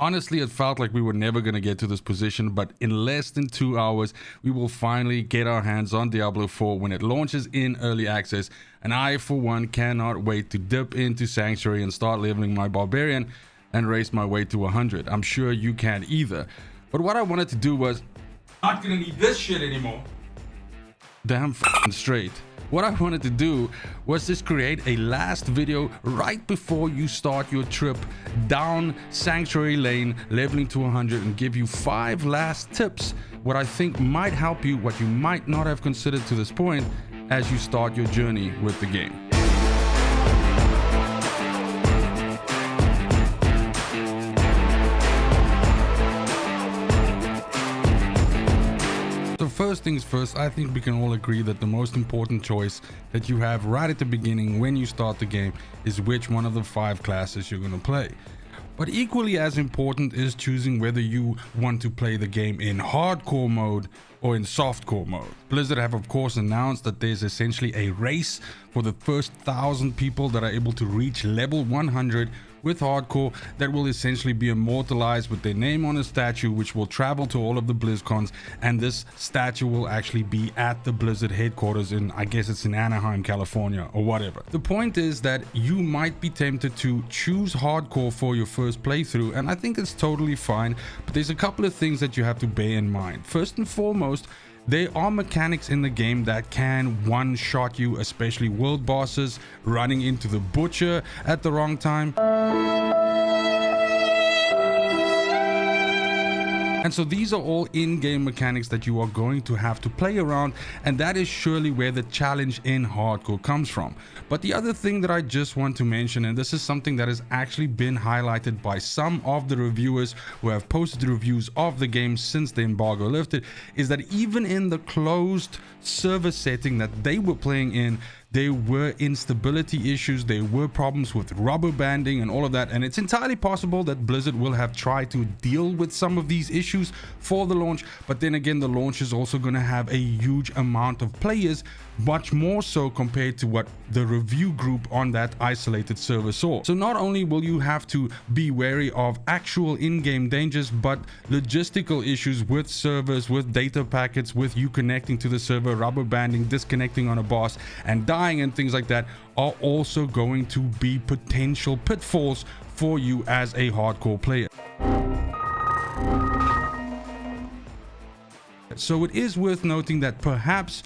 Honestly, it felt like we were never going to get to this position, but in less than 2 hours, we will finally get our hands on Diablo 4 when it launches in early access, and I, for one, cannot wait to dip into Sanctuary and start leveling my Barbarian and race my way to 100. I'm sure you can't either. But what I wanted to do was, not going to need this shit anymore. Damn f***ing straight. What I wanted to do was just create a last video right before you start your trip down Sanctuary Lane, leveling to 100, and give you 5 last tips, what I think might help you, what you might not have considered to this point, as you start your journey with the game. So first things first, I think we can all agree that the most important choice that you have right at the beginning when you start the game is which one of the 5 classes you're going to play. But equally as important is choosing whether you want to play the game in hardcore mode or in softcore mode. Blizzard have of course announced that there's essentially a race for the first 1,000 people that are able to reach level 100 with hardcore, that will essentially be immortalized with their name on a statue, which will travel to all of the BlizzCons, and this statue will actually be at the Blizzard headquarters in, I guess it's in Anaheim, California, or whatever. The point is that you might be tempted to choose hardcore for your first playthrough, and I think it's totally fine, but there's a couple of things that you have to bear in mind. First and foremost, there are mechanics in the game that can one-shot you, especially world bosses, running into the butcher at the wrong time. And so these are all in-game mechanics that you are going to have to play around, and that is surely where the challenge in hardcore comes from. But the other thing that I just want to mention, and this is something that has actually been highlighted by some of the reviewers who have posted reviews of the game since the embargo lifted, is that even in the closed server setting that they were playing in, there were instability issues, there were problems with rubber banding and all of that, and it's entirely possible that Blizzard will have tried to deal with some of these issues for the launch, but then again, the launch is also going to have a huge amount of players, much more so compared to what the review group on that isolated server saw. So not only will you have to be wary of actual in-game dangers, but logistical issues with servers, with data packets, with you connecting to the server, rubber banding, disconnecting on a boss, and dying and things like that are also going to be potential pitfalls for you as a hardcore player. So it is worth noting that perhaps,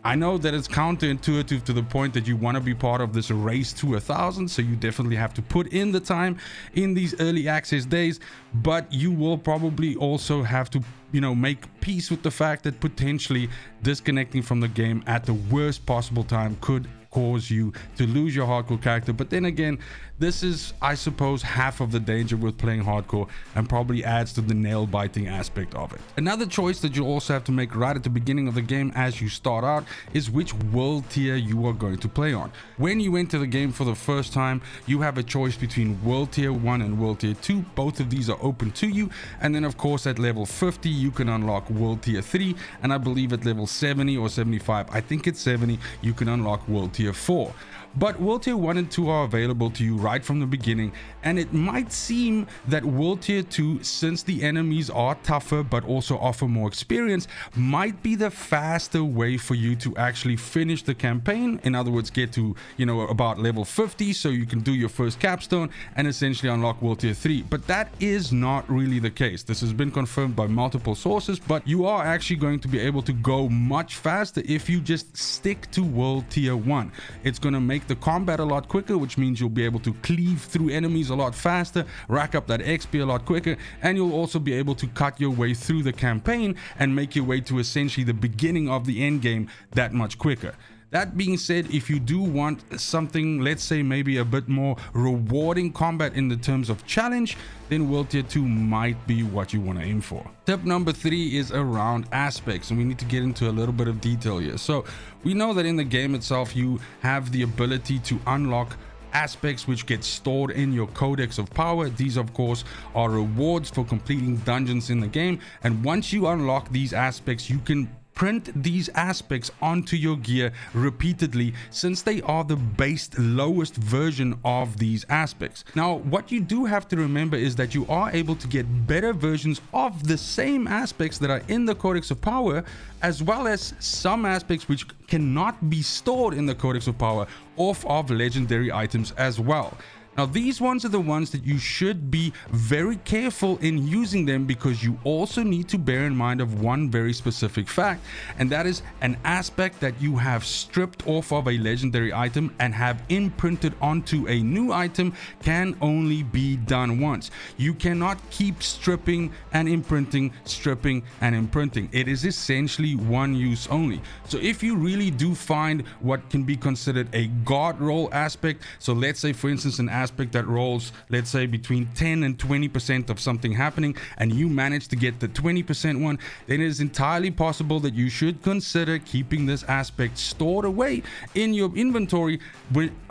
I know that it's counterintuitive to the point that you want to be part of this race to 1,000, so you definitely have to put in the time in these early access days, but you will probably also have to, make peace with the fact that potentially disconnecting from the game at the worst possible time could cause you to lose your hardcore character. But then again, this is, I suppose, half of the danger with playing hardcore, and probably adds to the nail biting aspect of it. Another choice that you also have to make right at the beginning of the game as you start out is which world tier you are going to play on. When you enter the game for the first time, you have a choice between world tier 1 and world tier 2. Both of these are open to you, and then of course at level 50 you can unlock world tier 3, and I believe at level 70 or 75, I think it's 70, you can unlock world tier 4. But World Tier 1 and 2 are available to you right from the beginning, and it might seem that World Tier 2, since the enemies are tougher but also offer more experience, might be the faster way for you to actually finish the campaign. In other words, get to, about level 50 so you can do your first capstone and essentially unlock World Tier 3. But that is not really the case. This has been confirmed by multiple sources, but you are actually going to be able to go much faster if you just stick to World Tier 1. It's going to make the combat a lot quicker, which means you'll be able to cleave through enemies a lot faster, rack up that XP a lot quicker, and you'll also be able to cut your way through the campaign and make your way to essentially the beginning of the end game that much quicker. That being said, if you do want something, let's say maybe a bit more rewarding combat in the terms of challenge, then World Tier 2 might be what you want to aim for. Tip number 3 is around aspects, and we need to get into a little bit of detail here. So we know that in the game itself, you have the ability to unlock aspects which get stored in your codex of power. These of course are rewards for completing dungeons in the game, and once you unlock these aspects, you can print these aspects onto your gear repeatedly, since they are the based lowest version of these aspects. Now, what you do have to remember is that you are able to get better versions of the same aspects that are in the Codex of Power, as well as some aspects which cannot be stored in the Codex of Power off of legendary items as well. Now, these ones are the ones that you should be very careful in using them, because you also need to bear in mind of one very specific fact, and that is an aspect that you have stripped off of a legendary item and have imprinted onto a new item can only be done once. You cannot keep stripping and imprinting, stripping and imprinting. It is essentially one use only. So if you really do find what can be considered a god roll aspect, so let's say for instance an aspect that rolls, let's say between 10 and 20% of something happening, and you manage to get the 20% one, then it is entirely possible that you should consider keeping this aspect stored away in your inventory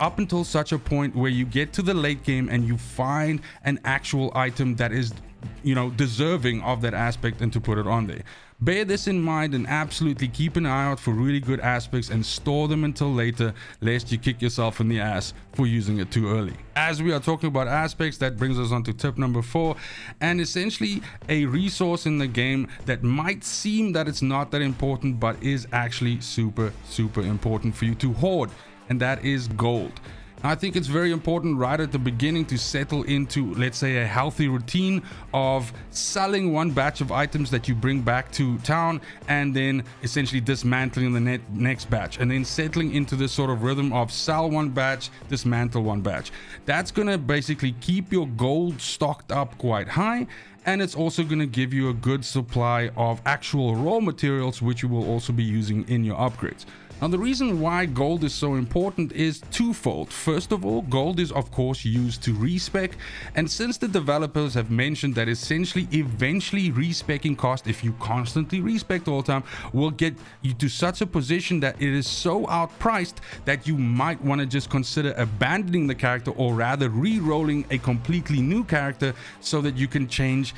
up until such a point where you get to the late game and you find an actual item that is, you know, deserving of that aspect, and to put it on there. Bear this in mind and absolutely keep an eye out for really good aspects and store them until later, lest you kick yourself in the ass for using it too early. As we are talking about aspects, that brings us on to tip number 4, and essentially a resource in the game that might seem that it's not that important, but is actually super important for you to hoard, and that is gold. I think it's very important right at the beginning to settle into, let's say, a healthy routine of selling one batch of items that you bring back to town, and then essentially dismantling the next batch, and then settling into this sort of rhythm of sell one batch, dismantle one batch. That's going to basically keep your gold stocked up quite high, and it's also going to give you a good supply of actual raw materials, which you will also be using in your upgrades. Now, the reason why gold is so important is twofold. First of all, gold is of course used to respec, and since the developers have mentioned that essentially eventually respecking cost, if you constantly respec all the time, will get you to such a position that it is so outpriced that you might want to just consider abandoning the character, or rather re-rolling a completely new character so that you can change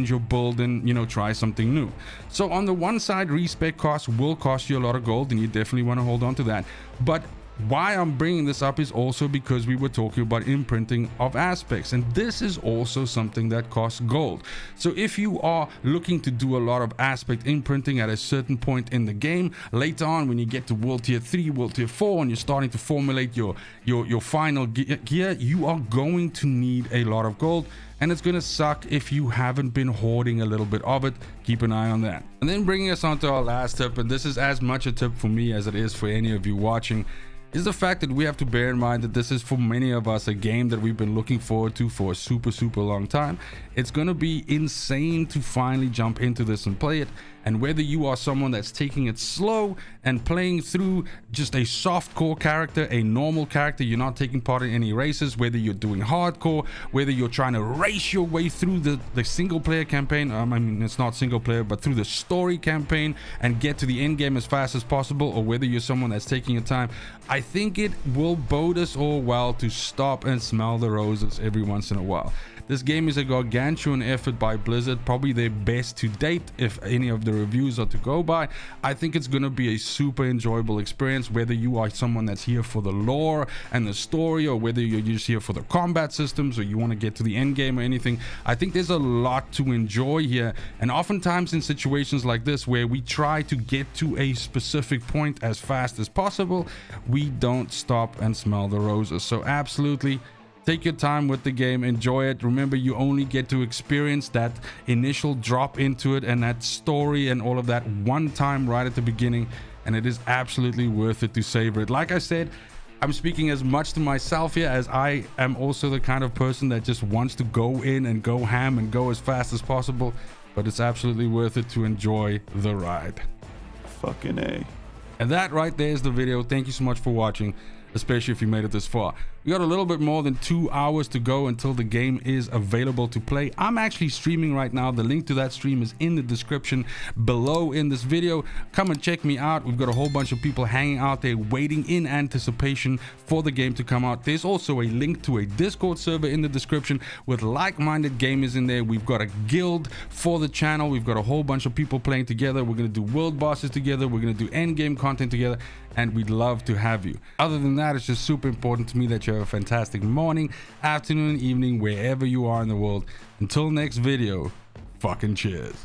your build and, you know, try something new. So on the one side, respec costs will cost you a lot of gold, and you definitely want to hold on to that. But why I'm bringing this up is also because we were talking about imprinting of aspects, and this is also something that costs gold. So if you are looking to do a lot of aspect imprinting at a certain point in the game, later on when you get to World Tier 3, World Tier 4, and you're starting to formulate your final gear, you are going to need a lot of gold, and it's gonna suck if you haven't been hoarding a little bit of it. Keep an eye on that. And then bringing us on to our last tip, and this is as much a tip for me as it is for any of you watching, is the fact that we have to bear in mind that this is, for many of us, a game that we've been looking forward to for a super long time. It's going to be insane to finally jump into this and play it. And whether you are someone that's taking it slow and playing through just a soft core character, a normal character, you're not taking part in any races, whether you're doing hardcore, whether you're trying to race your way through the single player campaign, I mean, it's not single player, but through the story campaign and get to the end game as fast as possible, or whether you're someone that's taking your time, I think it will bode us all well to stop and smell the roses every once in a while. This game is a gargantuan effort by Blizzard, probably their best to date if any of the reviews are to go by. I think it's going to be a super enjoyable experience, whether you are someone that's here for the lore and the story, or whether you're just here for the combat systems, or you want to get to the end game or anything. I think there's a lot to enjoy here, and oftentimes in situations like this where we try to get to a specific point as fast as possible, we don't stop and smell the roses. So absolutely take your time with the game, enjoy it. Remember, you only get to experience that initial drop into it and that story and all of that one time right at the beginning, and it is absolutely worth it to savor it. Like I said, I'm speaking as much to myself here, as I am also the kind of person that just wants to go in and go ham and go as fast as possible, but it's absolutely worth it to enjoy the ride. Fucking A. And that right there is the video. Thank you so much for watching, especially if you made it this far. We got a little bit more than 2 hours to go until the game is available to play. I'm actually streaming right now. The link to that stream is in the description below in this video. Come and check me out. We've got a whole bunch of people hanging out there waiting in anticipation for the game to come out. There's also a link to a Discord server in the description with like-minded gamers in there. We've got a guild for the channel. We've got a whole bunch of people playing together. We're going to do world bosses together. We're going to do end game content together, and we'd love to have you. Other than that, it's just super important to me that you have a fantastic morning, afternoon, evening, wherever you are in the world. Until next video, fucking cheers.